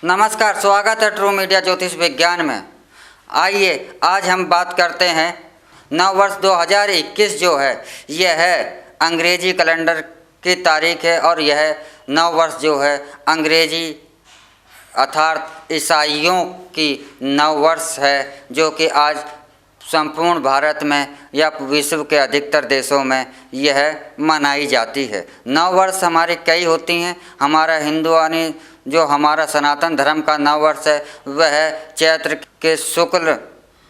नमस्कार, स्वागत है ट्रू मीडिया ज्योतिष विज्ञान में। आइए आज हम बात करते हैं नव वर्ष 2021 जो है यह है अंग्रेजी कैलेंडर की तारीख है और यह नव वर्ष जो है अंग्रेजी अर्थात ईसाइयों की नव वर्ष है, जो कि आज संपूर्ण भारत में या विश्व के अधिकतर देशों में यह मनाई जाती है। नव वर्ष हमारी कई होती हैं। हमारा हिंदुआनी जो हमारा सनातन धर्म का नव वर्ष है वह चैत्र के शुक्ल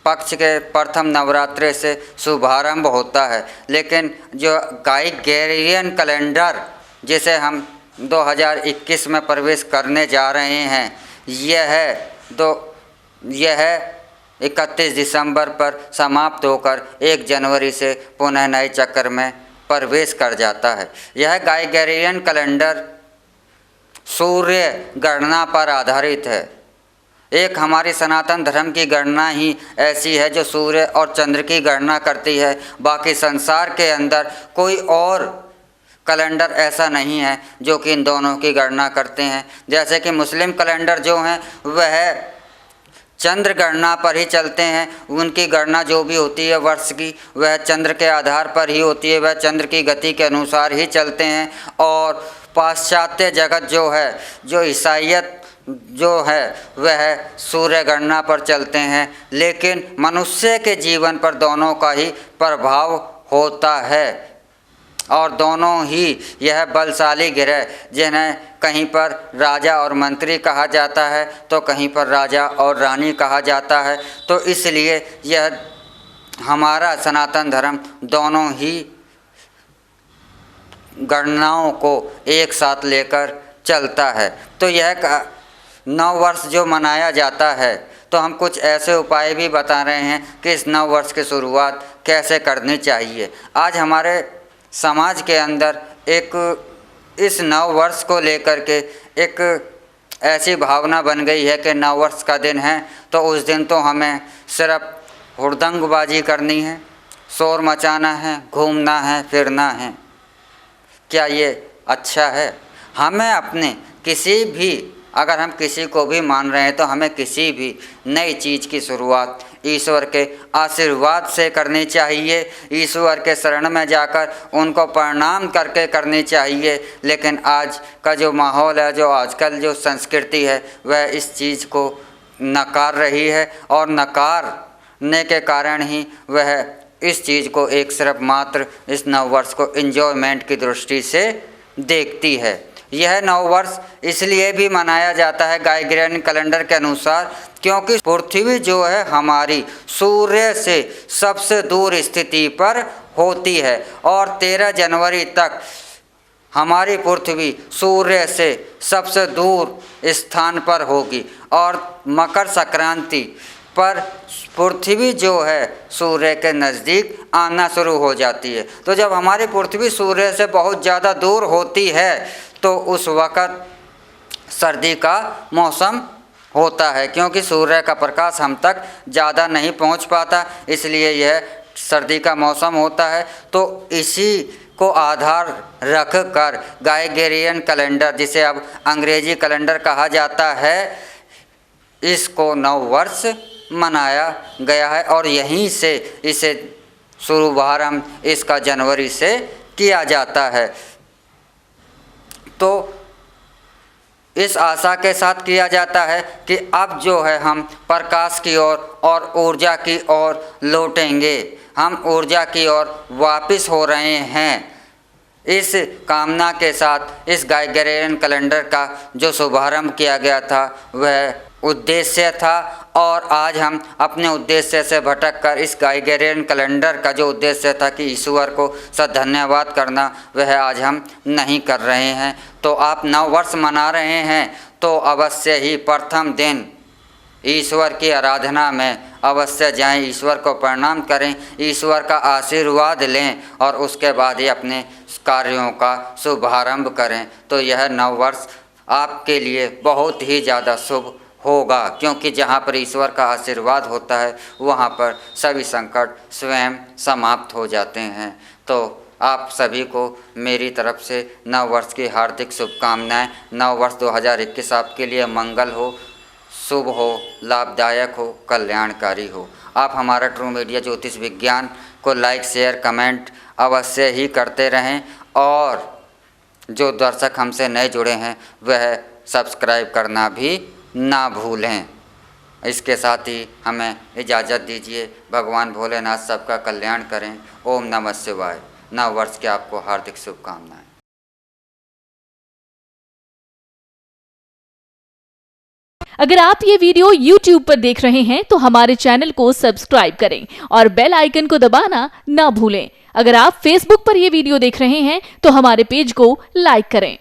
पक्ष के प्रथम नवरात्रि से शुभारंभ होता है, लेकिन जो ग्रेगोरियन कैलेंडर जिसे हम 2021 में प्रवेश करने जा रहे हैं यह 31 दिसंबर पर समाप्त होकर 1 जनवरी से पुनः नए चक्र में प्रवेश कर जाता है। यह ग्रेगोरियन कैलेंडर सूर्य गणना पर आधारित है। एक हमारी सनातन धर्म की गणना ही ऐसी है जो सूर्य और चंद्र की गणना करती है। बाकी संसार के अंदर कोई और कैलेंडर ऐसा नहीं है जो कि इन दोनों की गणना करते हैं। जैसे कि मुस्लिम कैलेंडर जो हैं वह चंद्र गणना पर ही चलते हैं। उनकी गणना जो भी होती है वर्ष की वह चंद्र के आधार पर ही होती है, वह चंद्र की गति के अनुसार ही चलते हैं। और पाश्चात्य जगत जो है, जो ईसाइयत जो है वह सूर्य गणना पर चलते हैं, लेकिन मनुष्य के जीवन पर दोनों का ही प्रभाव होता है और दोनों ही यह बलशाली ग्रह जिन्हें कहीं पर राजा और मंत्री कहा जाता है तो कहीं पर राजा और रानी कहा जाता है। तो इसलिए यह हमारा सनातन धर्म दोनों ही गणनाओं को एक साथ लेकर चलता है। तो यह नव वर्ष जो मनाया जाता है तो हम कुछ ऐसे उपाय भी बता रहे हैं कि इस नव वर्ष की शुरुआत कैसे करनी चाहिए। आज हमारे समाज के अंदर इस नव वर्ष को लेकर के एक ऐसी भावना बन गई है कि नव वर्ष का दिन है तो उस दिन तो हमें सिर्फ हुड़दंगबाजी करनी है, शोर मचाना है, घूमना है, फिरना है। क्या ये अच्छा है? हमें अपने अगर हम किसी को भी मान रहे हैं तो हमें किसी भी नई चीज़ की शुरुआत ईश्वर के आशीर्वाद से करनी चाहिए, ईश्वर के शरण में जाकर उनको प्रणाम करके करनी चाहिए। लेकिन आज का जो माहौल है, जो आजकल जो संस्कृति है वह इस चीज़ को नकार रही है और नकारने के कारण ही वह इस चीज़ को एक सिर्फ मात्र इस नव वर्ष को एंजॉयमेंट की दृष्टि से देखती है। यह नव वर्ष इसलिए भी मनाया जाता है ग्रेगोरियन कैलेंडर के अनुसार क्योंकि पृथ्वी जो है हमारी सूर्य से सबसे दूर स्थिति पर होती है और 13 जनवरी तक हमारी पृथ्वी सूर्य से सबसे दूर स्थान पर होगी और मकर संक्रांति पर पृथ्वी जो है सूर्य के नज़दीक आना शुरू हो जाती है। तो जब हमारी पृथ्वी सूर्य से बहुत ज़्यादा दूर होती है तो उस वक़्त सर्दी का मौसम होता है, क्योंकि सूर्य का प्रकाश हम तक ज़्यादा नहीं पहुंच पाता, इसलिए यह सर्दी का मौसम होता है। तो इसी को आधार रख कर ग्रेगोरियन कैलेंडर, जिसे अब अंग्रेजी कैलेंडर कहा जाता है, इसको नव वर्ष मनाया गया है और यहीं से इसे शुभारंभ इसका जनवरी से किया जाता है। तो इस आशा के साथ किया जाता है कि अब जो है हम प्रकाश की ओर और ऊर्जा की ओर लौटेंगे, हम ऊर्जा की ओर वापस हो रहे हैं। इस कामना के साथ इस ग्रेगोरियन कैलेंडर का जो शुभारंभ किया गया था वह उद्देश्य था और आज हम अपने उद्देश्य से भटक कर इस ग्रेगोरियन कैलेंडर का जो उद्देश्य था कि ईश्वर को धन्यवाद करना, वह आज हम नहीं कर रहे हैं। तो आप नव वर्ष मना रहे हैं तो अवश्य ही प्रथम दिन ईश्वर की आराधना में अवश्य जाएं, ईश्वर को प्रणाम करें, ईश्वर का आशीर्वाद लें और उसके बाद ही अपने कार्यों का शुभारंभ करें। तो यह नव वर्ष आपके लिए बहुत ही ज़्यादा शुभ होगा, क्योंकि जहाँ पर ईश्वर का आशीर्वाद होता है वहाँ पर सभी संकट स्वयं समाप्त हो जाते हैं। तो आप सभी को मेरी तरफ से नव वर्ष की हार्दिक शुभकामनाएं। नव वर्ष 2021 आपके लिए मंगल हो, शुभ हो, लाभदायक हो, कल्याणकारी हो। आप हमारा ट्रू मीडिया ज्योतिष विज्ञान को लाइक, शेयर, कमेंट अवश्य ही करते रहें और जो दर्शक हमसे नए जुड़े हैं वह सब्सक्राइब करना भी ना भूलें। इसके साथ ही हमें इजाज़त दीजिए। भगवान भोलेनाथ सबका कल्याण करें। ओम नमः शिवाय। नव वर्ष की आपको हार्दिक शुभकामनाएं। अगर आप ये वीडियो YouTube पर देख रहे हैं तो हमारे चैनल को सब्सक्राइब करें और बेल आइकन को दबाना ना भूलें। अगर आप Facebook पर ये वीडियो देख रहे हैं तो हमारे पेज को लाइक करें।